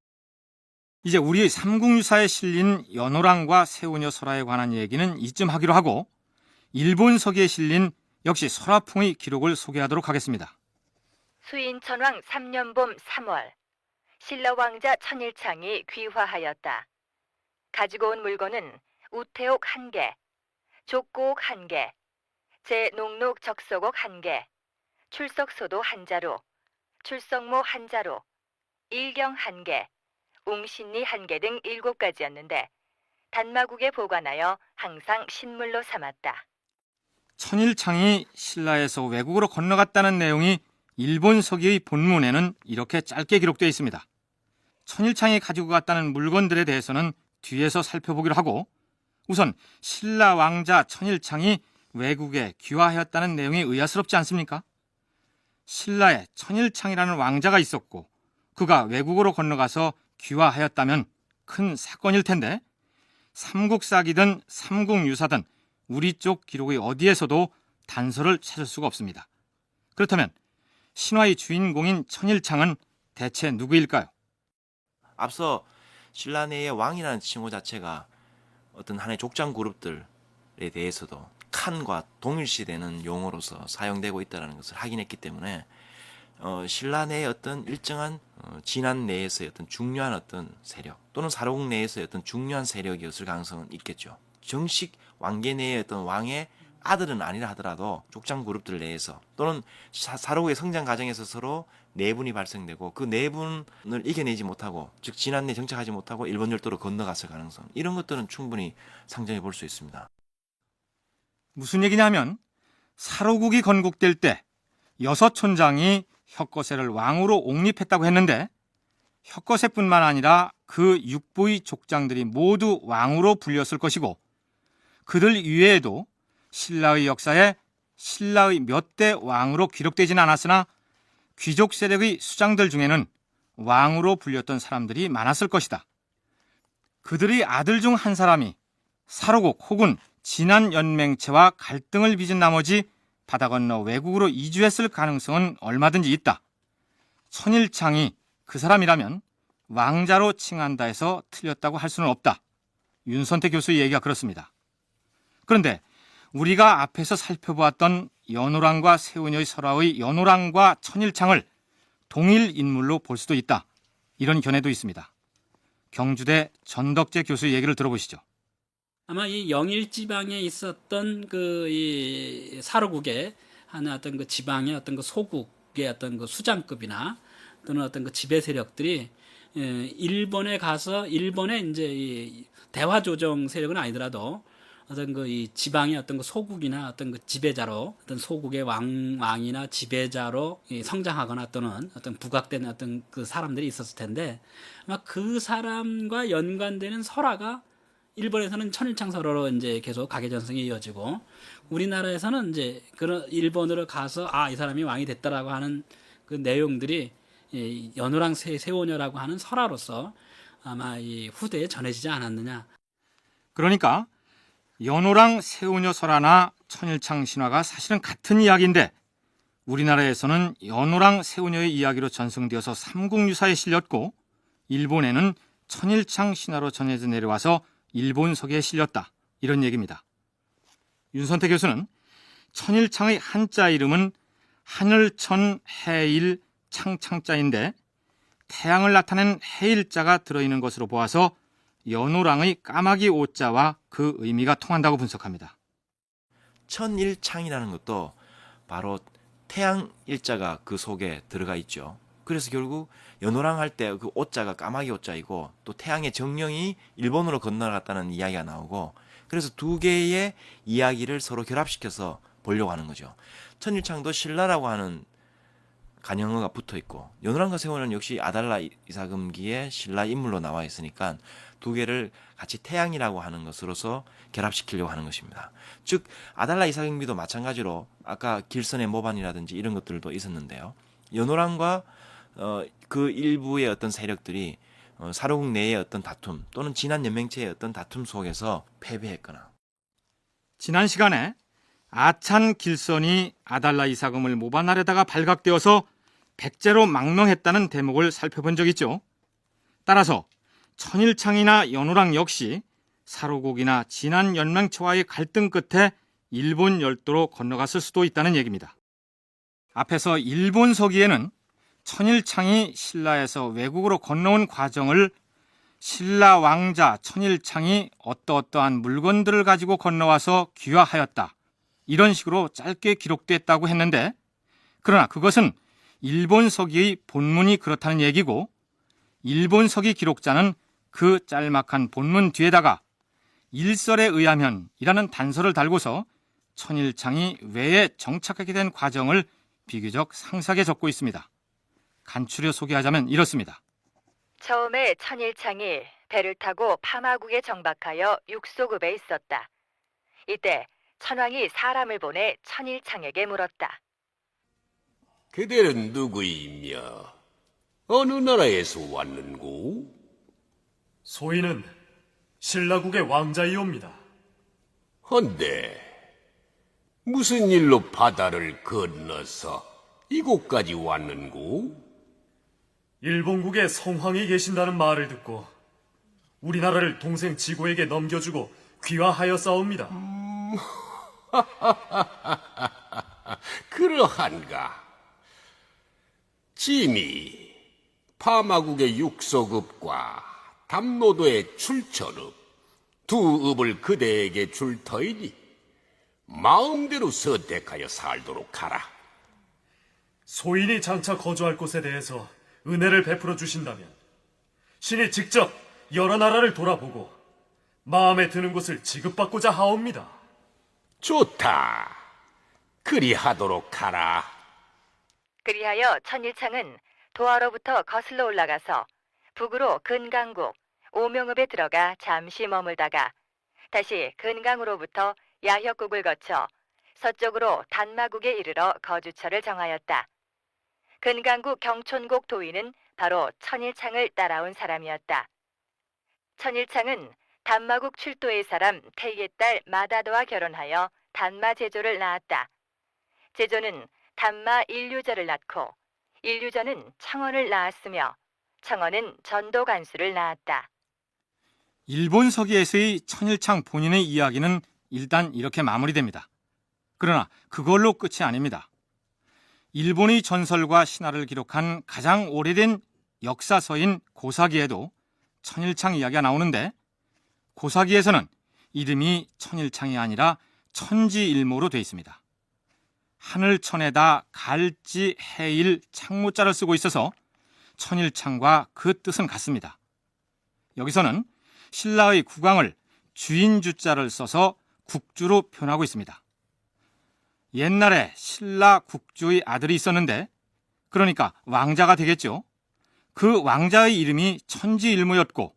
Speaker 2: 이제 우리 삼국유사에 실린 연호랑과 세오녀 설화에 관한 얘기는 이쯤 하기로 하고 일본서기에 실린 역시 설화풍의 기록을 소개하도록 하겠습니다.
Speaker 3: 수인천왕 3년 봄 3월 신라 왕자 천일창이 귀화하였다. 가지고 온 물건은 우태옥 1개, 족고옥 1개, 제농록 적석옥 1개, 출석소도 1자루, 출석모 1자루, 일경 1개, 웅신리 1개 등 7가지였는데 단마국에 보관하여 항상 신물로 삼았다.
Speaker 2: 천일창이 신라에서 외국으로 건너갔다는 내용이 일본 서기의 본문에는 이렇게 짧게 기록되어 있습니다. 천일창이 가지고 갔다는 물건들에 대해서는 뒤에서 살펴보기로 하고 우선 신라 왕자 천일창이 외국에 귀화하였다는 내용이 의아스럽지 않습니까? 신라에 천일창이라는 왕자가 있었고 그가 외국으로 건너가서 귀화하였다면 큰 사건일 텐데 삼국사기든 삼국유사든 우리 쪽 기록의 어디에서도 단서를 찾을 수가 없습니다. 그렇다면 신화의 주인공인 천일창은 대체 누구일까요?
Speaker 8: 앞서 신라 내의 왕이라는 칭호 자체가 어떤 하나의 족장 그룹들에 대해서도 칸과 동일시되는 용어로서 사용되고 있다는 것을 확인했기 때문에 신라 내의 어떤 일정한 진안 내에서의 어떤 중요한 어떤 세력 또는 사로국 내에서의 어떤 중요한 세력이었을 가능성은 있겠죠. 정식 왕계 내의 어떤 왕의 아들은 아니라 하더라도 족장 그룹들 내에서 또는 사로구의 성장 과정에서 서로 내분이 발생되고 그 내분을 이겨내지 못하고 즉 진안 내 정착하지 못하고 일본 열도로 건너갔을 가능성 이런 것들은 충분히 상정해 볼 수 있습니다.
Speaker 2: 무슨 얘기냐면 사로국이 건국될 때 6촌장이 혁거세를 왕으로 옹립했다고 했는데 혁거세뿐만 아니라 그 육부의 족장들이 모두 왕으로 불렸을 것이고 그들 이외에도 신라의 역사에 신라의 몇 대 왕으로 기록되진 않았으나 귀족 세력의 수장들 중에는 왕으로 불렸던 사람들이 많았을 것이다. 그들의 아들 중 한 사람이 사로국 혹은 진안연맹체와 갈등을 빚은 나머지 바다 건너 외국으로 이주했을 가능성은 얼마든지 있다. 천일창이 그 사람이라면 왕자로 칭한다 해서 틀렸다고 할 수는 없다. 윤선태 교수의 얘기가 그렇습니다. 그런데 우리가 앞에서 살펴보았던 연호랑과 세운여의 설화의 연호랑과 천일창을 동일 인물로 볼 수도 있다. 이런 견해도 있습니다. 경주대 전덕재 교수의 얘기를 들어보시죠.
Speaker 9: 아마 이 영일 지방에 있었던 이 사로국의 하나 어떤 그 지방의 어떤 그 소국의 어떤 그 수장급이나 또는 어떤 그 지배 세력들이 일본에 가서 일본의 이제 이 대화 조정 세력은 아니더라도 어떤 그 이 지방의 어떤 그 소국이나 어떤 그 지배자로 어떤 소국의 왕이나 지배자로 성장하거나 또는 어떤 부각된 어떤 그 사람들이 있었을 텐데 아마 그 사람과 연관되는 설화가 일본에서는 천일창 설화로 이제 계속 가계 전승이 이어지고 우리나라에서는 이제 그런 일본으로 가서 이 사람이 왕이 됐다라고 하는 그 내용들이 연호랑 세오녀라고 하는 설화로서 아마 이 후대에 전해지지 않았느냐.
Speaker 2: 그러니까 연호랑 세운여 설화나 천일창 신화가 사실은 같은 이야기인데 우리나라에서는 연호랑 세운여의 이야기로 전승되어서 삼국유사에 실렸고 일본에는 천일창 신화로 전해져 내려와서 일본서기에 실렸다. 이런 얘기입니다. 윤선태 교수는 천일창의 한자 이름은 하늘천 해일 창창자인데 태양을 나타낸 해일자가 들어있는 것으로 보아서 연호랑의 까마귀 오자와 그 의미가 통한다고 분석합니다.
Speaker 8: 천일창이라는 것도 바로 태양 일자가 그 속에 들어가 있죠. 그래서 결국 연호랑 할 때 그 오자가 까마귀 오자이고 또 태양의 정령이 일본으로 건너갔다는 이야기가 나오고 그래서 두 개의 이야기를 서로 결합시켜서 보려고 하는 거죠. 천일창도 신라라고 하는 간영어가 붙어 있고 연호랑과 세운여는 역시 아달라 이사금기의 신라 인물로 나와 있으니까 두 개를 같이 태양이라고 하는 것으로서 결합시키려고 하는 것입니다. 즉 아달라 이사금기도 마찬가지로 아까 길선의 모반이라든지 이런 것들도 있었는데요. 연호랑과 그 일부의 어떤 세력들이 사로국 내의 어떤 다툼 또는 진안연맹체의 어떤 다툼 속에서 패배했거나
Speaker 2: 지난 시간에 아찬 길선이 아달라 이사금을 모반하려다가 발각되어서 백제로 망명했다는 대목을 살펴본 적 있죠. 따라서 천일창이나 연호랑 역시 사로국이나 진안연맹체와의 갈등 끝에 일본 열도로 건너갔을 수도 있다는 얘기입니다. 앞에서 일본 서기에는 천일창이 신라에서 외국으로 건너온 과정을 신라 왕자 천일창이 어떠어떠한 물건들을 가지고 건너와서 귀화하였다. 이런 식으로 짧게 기록됐다고 했는데 그러나 그것은 일본 서기의 본문이 그렇다는 얘기고 일본 서기 기록자는 그 짤막한 본문 뒤에다가 일설에 의하면 이라는 단서를 달고서 천일창이 외에 정착하게 된 과정을 비교적 상세하게 적고 있습니다. 간추려 소개하자면 이렇습니다.
Speaker 3: 처음에 천일창이 배를 타고 파마국에 정박하여 육소급에 있었다. 이때 천왕이 사람을 보내 천일창에게 물었다.
Speaker 10: 그대는 누구이며 어느 나라에서 왔는고?
Speaker 12: 소인은 신라국의 왕자이옵니다.
Speaker 10: 헌데 무슨 일로 바다를 건너서 이곳까지 왔는고?
Speaker 12: 일본국에 성황이 계신다는 말을 듣고 우리나라를 동생 지고에게 넘겨주고 귀화하였사옵니다.
Speaker 10: 그러한가? 짐이 파마국의 육소급과 담노도의 출처급 두 읍을 그대에게 줄 터이니 마음대로 선택하여 살도록 하라.
Speaker 5: 소인이 장차 거주할 곳에 대해서 은혜를 베풀어 주신다면 신이 직접 여러 나라를 돌아보고 마음에 드는 곳을 지급받고자 하옵니다.
Speaker 10: 좋다. 그리하도록 하라.
Speaker 3: 그리하여 천일창은 도하로부터 거슬러 올라가서 북으로 근강국 오명읍에 들어가 잠시 머물다가 다시 근강으로부터 야혁국을 거쳐 서쪽으로 단마국에 이르러 거주처를 정하였다. 근강국 경촌국 도인은 바로 천일창을 따라온 사람이었다. 천일창은 단마국 출도의 사람 태희의 딸 마다도와 결혼하여 단마 제조를 낳았다. 제조는 단마 일류저를 낳고 일류저는 청원을 낳았으며 청원은 전도간수를 낳았다.
Speaker 2: 일본 서기에서의 천일창 본인의 이야기는 일단 이렇게 마무리됩니다. 그러나 그걸로 끝이 아닙니다. 일본의 전설과 신화를 기록한 가장 오래된 역사서인 고사기에도 천일창 이야기가 나오는데 고사기에서는 이름이 천일창이 아니라 천지일모로 되어 있습니다. 하늘천에다 갈지 해일 창모자를 쓰고 있어서 천일창과 그 뜻은 같습니다. 여기서는 신라의 국왕을 주인주자를 써서 국주로 표현하고 있습니다. 옛날에 신라 국주의 아들이 있었는데 그러니까 왕자가 되겠죠. 그 왕자의 이름이 천지일모였고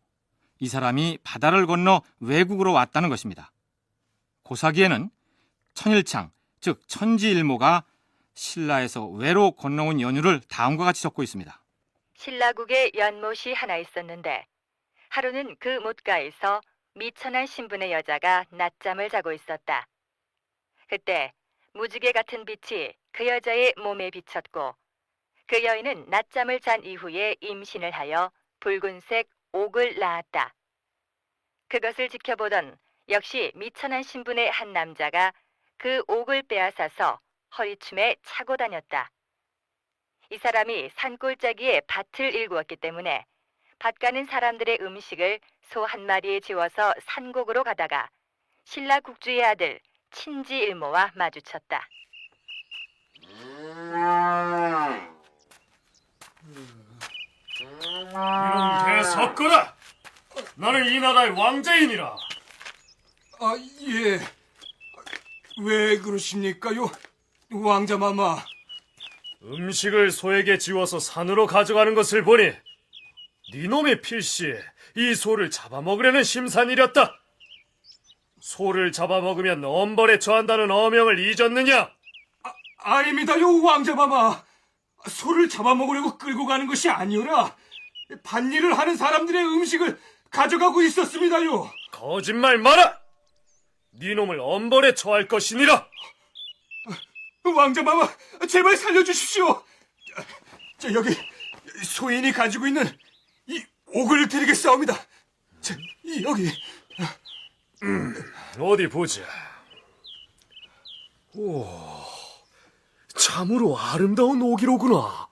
Speaker 2: 이 사람이 바다를 건너 외국으로 왔다는 것입니다. 고사기에는 천일창, 즉 천지일모가 신라에서 외로 건너온 연유를 다음과 같이 적고 있습니다.
Speaker 3: 신라국에 연못이 하나 있었는데 하루는 그 못가에서 미천한 신분의 여자가 낮잠을 자고 있었다. 그때 무지개 같은 빛이 그 여자의 몸에 비쳤고 그 여인은 낮잠을 잔 이후에 임신을 하여 붉은색 옥을 낳았다. 그것을 지켜보던 역시 미천한 신분의 한 남자가 그 옥을 빼앗아서 허리춤에 차고 다녔다. 이 사람이 산골짜기에 밭을 일구었기 때문에 밭 가는 사람들의 음식을 소 한 마리에 지워서 산곡으로 가다가 신라 국주의 아들 친지일모와 마주쳤다.
Speaker 5: 이놈 대석거라! 나는 이 나라의 왕자이니라.
Speaker 7: 아, 예. 왜 그러십니까요, 왕자마마?
Speaker 5: 음식을 소에게 지워서 산으로 가져가는 것을 보니 네놈의 필시에 이 소를 잡아먹으려는 심산이렸다. 소를 잡아먹으면 엄벌에 처한다는 어명을 잊었느냐?
Speaker 7: 아닙니다요, 왕자마마. 소를 잡아먹으려고 끌고 가는 것이 아니오라. 밭일을 하는 사람들의 음식을 가져가고 있었습니다요.
Speaker 5: 거짓말 마라! 네놈을 엄벌에 처할 것이니라.
Speaker 7: 왕자마마, 제발 살려주십시오. 저 여기 소인이 가지고 있는 이 옥을 드리겠사옵니다. 자, 여기.
Speaker 5: 어디 보자. 오, 참으로 아름다운 옥이로구나.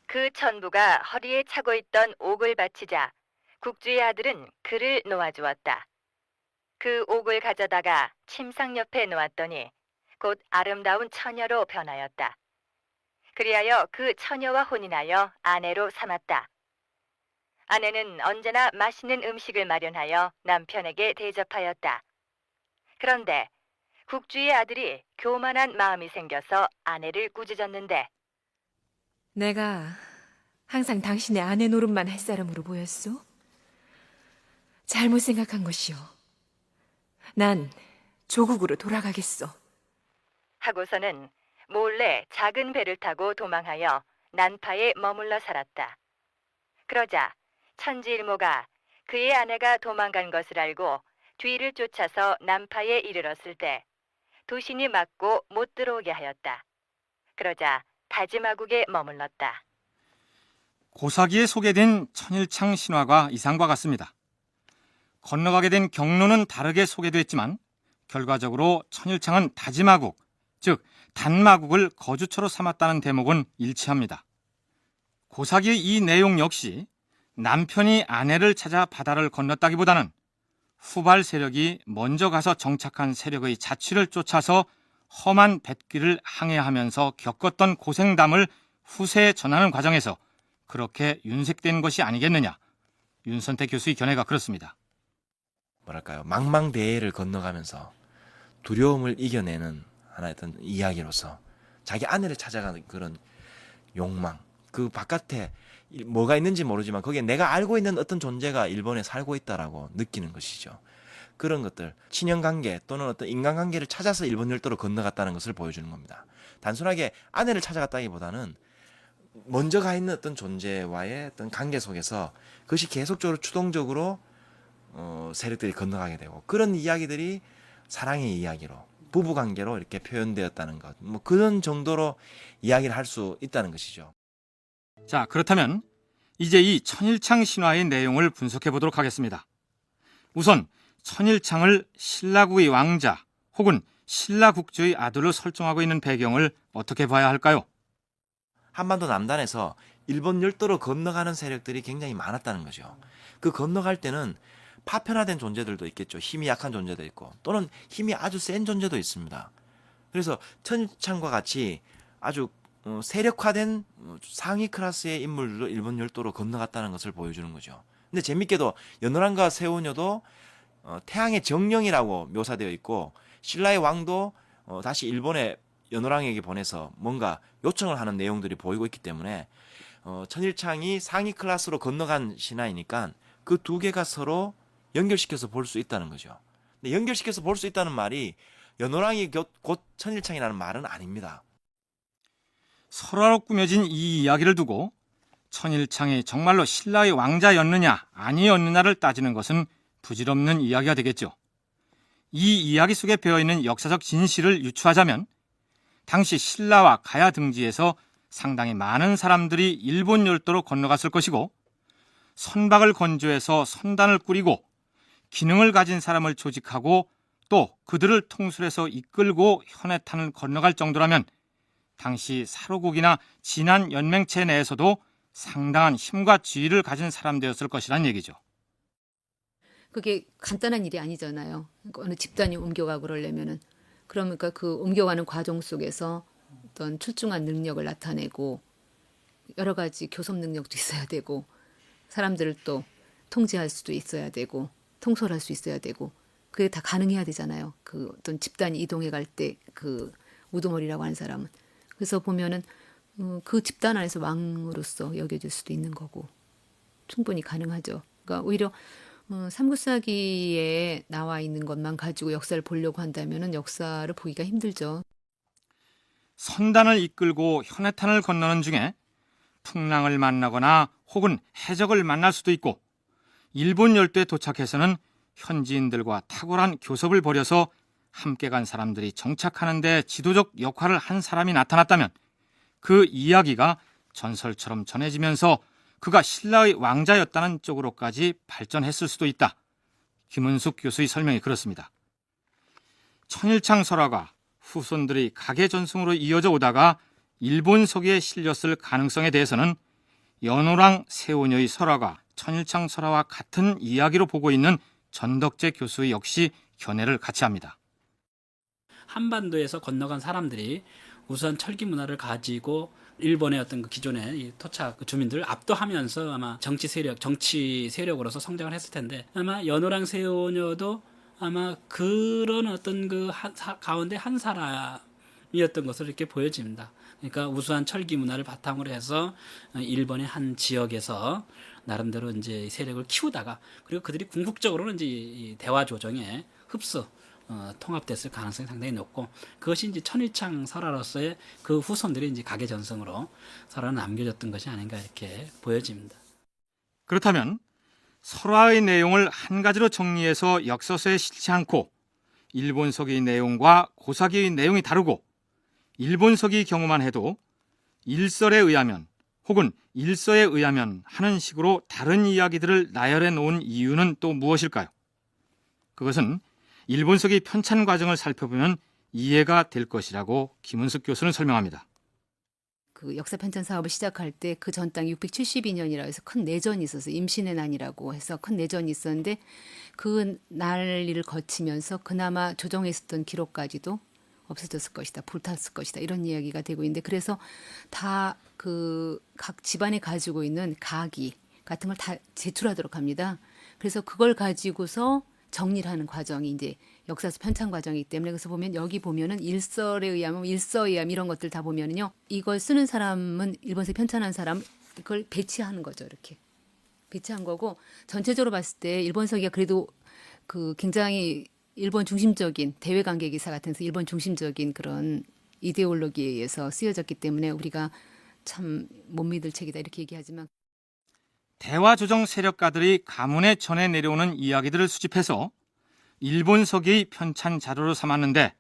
Speaker 3: 그 천부가 허리에 차고 있던 옥을 바치자 국주의 아들은 그를 놓아주었다. 그 옥을 가져다가 침상 옆에 놓았더니 곧 아름다운 처녀로 변하였다. 그리하여 그 처녀와 혼인하여 아내로 삼았다. 아내는 언제나 맛있는 음식을 마련하여 남편에게 대접하였다. 그런데 국주의 아들이 교만한 마음이 생겨서 아내를 꾸짖었는데
Speaker 6: 내가 항상 당신의 아내 노릇만 할 사람으로 보였소? 잘못 생각한 것이오. 난 조국으로 돌아가겠소.
Speaker 3: 하고서는 몰래 작은 배를 타고 도망하여 난파에 머물러 살았다. 그러자 천지일모가 그의 아내가 도망간 것을 알고 뒤를 쫓아서 난파에 이르렀을 때 도신이 막고 못 들어오게 하였다. 그러자 다지마국에 머물렀다.
Speaker 2: 고사기에 소개된 천일창 신화가 이상과 같습니다. 건너가게 된 경로는 다르게 소개됐지만 결과적으로 천일창은 다지마국, 즉 단마국을 거주처로 삼았다는 대목은 일치합니다. 고사기의 이 내용 역시 남편이 아내를 찾아 바다를 건넜다기보다는 후발 세력이 먼저 가서 정착한 세력의 자취를 쫓아서 험한 뱃길을 항해하면서 겪었던 고생담을 후세에 전하는 과정에서 그렇게 윤색된 것이 아니겠느냐. 윤선태 교수의 견해가 그렇습니다.
Speaker 8: 뭐랄까요, 망망대해를 건너가면서 두려움을 이겨내는 하나의 어떤 이야기로서 자기 아내를 찾아가는 그런 욕망, 그 바깥에 뭐가 있는지 모르지만 거기에 내가 알고 있는 어떤 존재가 일본에 살고 있다라고 느끼는 것이죠. 그런 것들, 친연관계 또는 어떤 인간관계를 찾아서 일본 열도로 건너갔다는 것을 보여주는 겁니다. 단순하게 아내를 찾아갔다기보다는 먼저 가 있는 어떤 존재와의 어떤 관계 속에서 그것이 계속적으로 추동적으로 세력들이 건너가게 되고, 그런 이야기들이 사랑의 이야기로, 부부관계로 이렇게 표현되었다는 것, 뭐 그런 정도로 이야기를 할 수 있다는 것이죠.
Speaker 2: 자, 그렇다면 이제 이 천일창 신화의 내용을 분석해 보도록 하겠습니다. 우선 천일창을 신라국의 왕자 혹은 신라국주의 아들로 설정하고 있는 배경을 어떻게 봐야 할까요?
Speaker 8: 한반도 남단에서 일본 열도로 건너가는 세력들이 굉장히 많았다는 거죠. 그 건너갈 때는 파편화된 존재들도 있겠죠. 힘이 약한 존재도 있고 또는 힘이 아주 센 존재도 있습니다. 그래서 천일창과 같이 아주 세력화된 상위 클래스의 인물들도 일본 열도로 건너갔다는 것을 보여주는 거죠. 근데 재밌게도 연호랑과 세오녀도 태양의 정령이라고 묘사되어 있고, 신라의 왕도 다시 일본에 연호랑에게 보내서 뭔가 요청을 하는 내용들이 보이고 있기 때문에 천일창이 상위 클래스로 건너간 신화이니까 그 두 개가 서로 연결시켜서 볼 수 있다는 거죠. 근데 연결시켜서 볼 수 있다는 말이 연호랑이 곧 천일창이라는 말은 아닙니다.
Speaker 2: 설화로 꾸며진 이 이야기를 두고 천일창이 정말로 신라의 왕자였느냐 아니었느냐를 따지는 것은 부질없는 이야기가 되겠죠. 이 이야기 속에 배어있는 역사적 진실을 유추하자면 당시 신라와 가야 등지에서 상당히 많은 사람들이 일본 열도로 건너갔을 것이고, 선박을 건조해서 선단을 꾸리고 기능을 가진 사람을 조직하고 또 그들을 통솔해서 이끌고 현해탄을 건너갈 정도라면 당시 사로국이나 진한 연맹체 내에서도 상당한 힘과 지위를 가진 사람들이었을 것이란 얘기죠.
Speaker 4: 그게 간단한 일이 아니잖아요. 어느 집단이 옮겨가고 그러려면은. 그러니까 그 옮겨가는 과정 속에서 어떤 출중한 능력을 나타내고 여러 가지 교섭 능력도 있어야 되고 사람들을 또 통제할 수도 있어야 되고 통솔할 수 있어야 되고 그게 다 가능해야 되잖아요. 그 어떤 집단이 이동해 갈 때 그 우두머리라고 하는 사람은. 그래서 보면은 그 집단 안에서 왕으로서 여겨질 수도 있는 거고 충분히 가능하죠. 그러니까 오히려 삼국사기에 나와 있는 것만 가지고 역사를 보려고 한다면은 역사를 보기가 힘들죠.
Speaker 2: 선단을 이끌고 현해탄을 건너는 중에 풍랑을 만나거나 혹은 해적을 만날 수도 있고, 일본 열도에 도착해서는 현지인들과 탁월한 교섭을 벌여서 함께 간 사람들이 정착하는 데 지도적 역할을 한 사람이 나타났다면 그 이야기가 전설처럼 전해지면서 그가 신라의 왕자였다는 쪽으로까지 발전했을 수도 있다. 김은숙 교수의 설명이 그렇습니다. 천일창 설화가 후손들의 가계 전승으로 이어져 오다가 일본 서기에 실렸을 가능성에 대해서는 연호랑 세오녀의 설화가 천일창 설화와 같은 이야기로 보고 있는 전덕재 교수 역시 견해를 같이 합니다.
Speaker 9: 한반도에서 건너간 사람들이 우선 철기 문화를 가지고 일본의 어떤 그 기존의 이 토착 주민들을 압도하면서 아마 정치 세력으로서 성장을 했을 텐데, 아마 연호랑 세오녀도 아마 그런 어떤 그 가운데 한 사람이었던 것으로 이렇게 보여집니다. 그러니까 우수한 철기 문화를 바탕으로 해서 일본의 한 지역에서 나름대로 이제 세력을 키우다가, 그리고 그들이 궁극적으로는 이제 이 대화 조정에 흡수 통합됐을 가능성이 상당히 높고, 그것이 이제 천일창 설화로서의 그 후손들이 이제 가계 전승으로 설화를 남겨줬던 것이 아닌가 이렇게 보여집니다.
Speaker 2: 그렇다면 설화의 내용을 한 가지로 정리해서 역서서에 실지 않고 일본서기의 내용과 고사기의 내용이 다르고, 일본서기의 경우만 해도 일설에 의하면 혹은 일서에 의하면 하는 식으로 다른 이야기들을 나열해 놓은 이유는 또 무엇일까요? 그것은 일본서기 편찬 과정을 살펴보면 이해가 될 것이라고 김은숙 교수는 설명합니다.
Speaker 4: 그 역사 편찬 사업을 시작할 때 그 전 땅이 672년이라 해서 큰 내전이 있었어요. 임신의 난이라고 해서 큰 내전이 있었는데 그 난리를 거치면서 그나마 조정해 있었던 기록까지도 없어졌을 것이다. 불탔을 것이다. 이런 이야기가 되고 있는데 그래서 다 그 각 집안에 가지고 있는 가기 같은 걸 다 제출하도록 합니다. 그래서 그걸 가지고서 정리를 하는 과정이 이제 역사서 편찬 과정이기 때문에 그래서 보면 여기 보면은 일설에 의하면 일서에 의하면 이런 것들 다 보면은요. 이걸 쓰는 사람은 일본서 편찬한 사람 그걸 배치하는 거죠. 이렇게 배치한 거고 전체적으로 봤을 때 일본서기가 그래도 그 굉장히 일본 중심적인 대외 관계 기사 같은 데서 일본 중심적인 그런 이데올로기에 의해서 쓰여졌기 때문에 우리가 참 못 믿을 책이다 이렇게 얘기하지만
Speaker 2: 대화 조정 세력가들이 가문에 전해 내려오는 이야기들을 수집해서 일본 서기의 편찬 자료로 삼았는데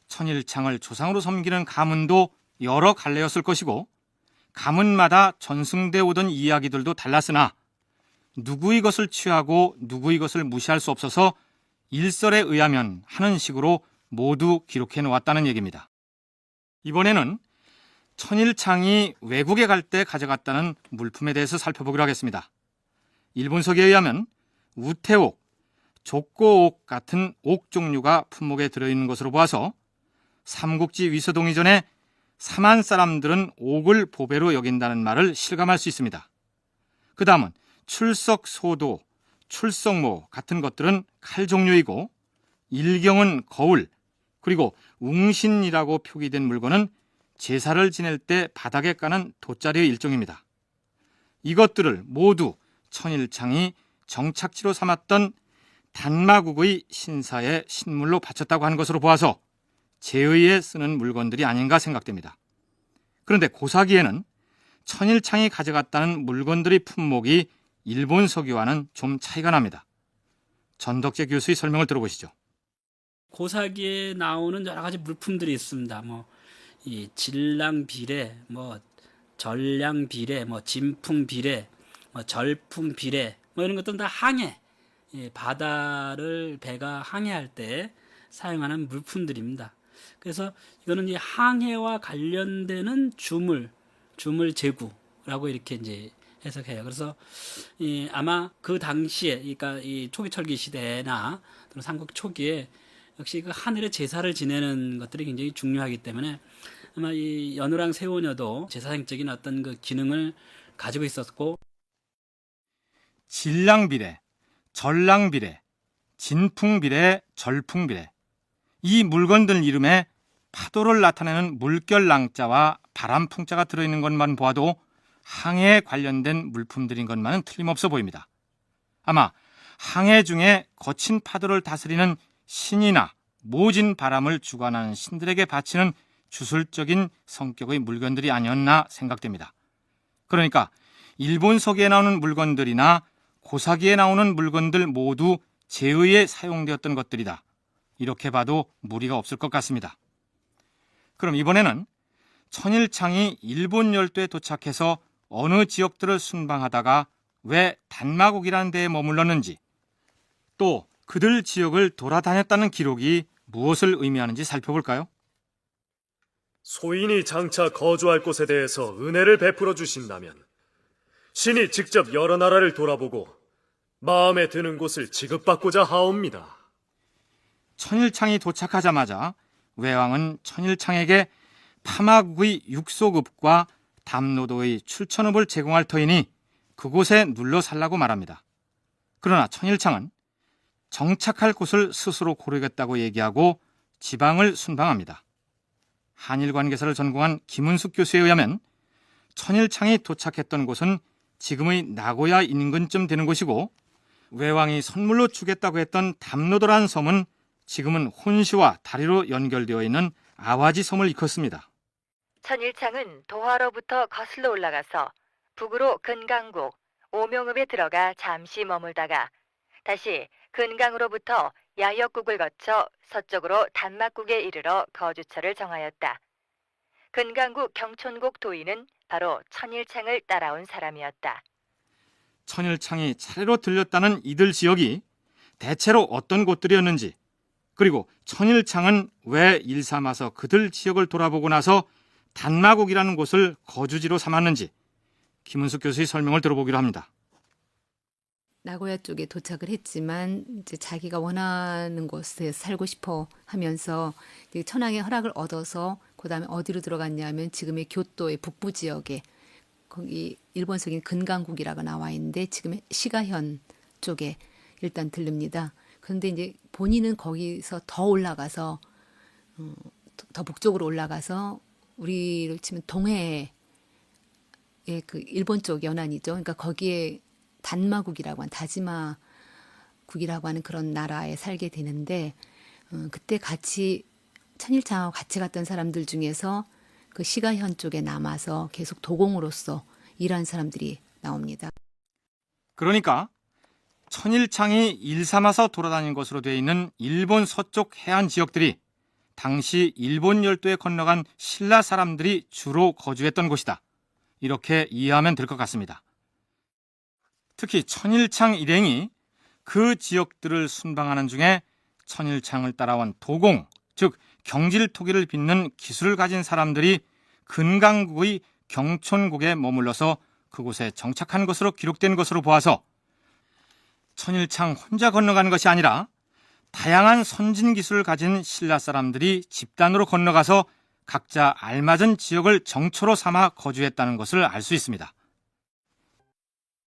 Speaker 2: 천일창을 조상으로 섬기는 가문도 여러 갈래였을 것이고 가문마다 전승돼 오던 이야기들도 달랐으나 누구의 것을 취하고 누구의 것을 무시할 수 없어서 일설에 의하면 하는 식으로 모두 기록해 놓았다는 얘기입니다. 이번에는 천일창이 외국에 갈 때 가져갔다는 물품에 대해서 살펴보기로 하겠습니다. 일본 서기에 의하면 우태옥, 족고옥 같은 옥 종류가 품목에 들어있는 것으로 보아서 삼국지 위서동 이전에 삼한 사람들은 옥을 보배로 여긴다는 말을 실감할 수 있습니다. 그 다음은 출석소도, 출석모 같은 것들은 칼 종류이고 일경은 거울, 그리고 웅신이라고 표기된 물건은 제사를 지낼 때 바닥에 까는 돗자리의 일종입니다. 이것들을 모두 천일창이 정착지로 삼았던 단마국의 신사에 신물로 바쳤다고 하는 것으로 보아서 제의에 쓰는 물건들이 아닌가 생각됩니다. 그런데 고사기에는 천일창이 가져갔다는 물건들의 품목이 일본 서기와는 좀 차이가 납니다. 전덕재 교수의 설명을 들어보시죠.
Speaker 9: 고사기에 나오는 여러 가지 물품들이 있습니다. 이 질랑 비례, 전량 비례, 진풍 비례, 절풍 비례, 이런 것들은 다 항해, 바다를 배가 항해할 때 사용하는 물품들입니다. 그래서 이거는 이 항해와 관련되는 주물 제구라고 이렇게 이제 해석해요. 그래서 아마 그 당시에, 그러니까 이 초기 철기 시대나 또는 삼국 초기에 역시 그 하늘의 제사를 지내는 것들이 굉장히 중요하기 때문에 아마 이 연호랑 세오녀도 제사상적인 어떤 그 기능을 가지고 있었고
Speaker 2: 질랑비례, 전랑비례, 진풍비례, 절풍비례 이 물건들 이름에 파도를 나타내는 물결랑자와 바람풍자가 들어있는 것만 보아도 항해에 관련된 물품들인 것만은 틀림없어 보입니다. 아마 항해 중에 거친 파도를 다스리는 신이나 모진 바람을 주관하는 신들에게 바치는 주술적인 성격의 물건들이 아니었나 생각됩니다. 그러니까 일본 서기에 나오는 물건들이나 고사기에 나오는 물건들 모두 제의에 사용되었던 것들이다. 이렇게 봐도 무리가 없을 것 같습니다. 그럼 이번에는 천일창이 일본 열도에 도착해서 어느 지역들을 순방하다가 왜 단마국이라는 데에 머물렀는지 또 그들 지역을 돌아다녔다는 기록이 무엇을 의미하는지 살펴볼까요?
Speaker 5: 소인이 장차 거주할 곳에 대해서 은혜를 베풀어 주신다면 신이 직접 여러 나라를 돌아보고 마음에 드는 곳을 지급받고자 하옵니다.
Speaker 2: 천일창이 도착하자마자 외왕은 천일창에게 파마국의 육소급과 담노도의 출천읍을 제공할 터이니 그곳에 눌러 살라고 말합니다. 그러나 천일창은 정착할 곳을 스스로 고르겠다고 얘기하고 지방을 순방합니다. 한일 관계사를 전공한 김은숙 교수에 의하면 천일창이 도착했던 곳은 지금의 나고야 인근쯤 되는 곳이고 외왕이 선물로 주겠다고 했던 담노도라는 섬은 지금은 혼시와 다리로 연결되어 있는 아와지 섬을 일컫습니다.
Speaker 3: 천일창은 도하로부터 거슬러 올라가서 북으로 근강국, 오명읍에 들어가 잠시 머물다가 다시 근강으로부터 야역국을 거쳐 서쪽으로 단막국에 이르러 거주처를 정하였다. 근강국 경촌국 도인은 바로 천일창을 따라온 사람이었다.
Speaker 2: 천일창이 차례로 들렸다는 이들 지역이 대체로 어떤 곳들이었는지, 그리고 천일창은 왜 일삼아서 그들 지역을 돌아보고 나서 단마국이라는 곳을 거주지로 삼았는지 김은숙 교수의 설명을 들어보기로 합니다.
Speaker 4: 나고야 쪽에 도착을 했지만 이제 자기가 원하는 곳에 살고 싶어 하면서 이제 천황의 허락을 얻어서 그다음에 어디로 들어갔냐면 지금의 교토의 북부 지역에 거기 일본석인 근강국이라고 나와 있는데 지금의 시가현 쪽에 일단 들릅니다. 그런데 이제 본인은 거기서 더 올라가서 더 북쪽으로 올라가서 우리로 치면 동해의 그 일본 쪽 연안이죠. 그러니까 거기에 단마국이라고 하는 다지마국이라고 하는 그런 나라에 살게 되는데 그때 같이 천일창하고 같이 갔던 사람들 중에서 그 시가현 쪽에 남아서 계속 도공으로서 일한 사람들이 나옵니다.
Speaker 2: 그러니까 천일창이 일삼아서 돌아다닌 것으로 되어 있는 일본 서쪽 해안 지역들이 당시 일본 열도에 건너간 신라 사람들이 주로 거주했던 곳이다. 이렇게 이해하면 될 것 같습니다. 특히 천일창 일행이 그 지역들을 순방하는 중에 천일창을 따라온 도공, 즉 경질토기를 빚는 기술을 가진 사람들이 근강국의 경촌국에 머물러서 그곳에 정착한 것으로 기록된 것으로 보아서 천일창 혼자 건너가는 것이 아니라 다양한 선진 기술을 가진 신라 사람들이 집단으로 건너가서 각자 알맞은 지역을 정초로 삼아 거주했다는 것을 알 수 있습니다.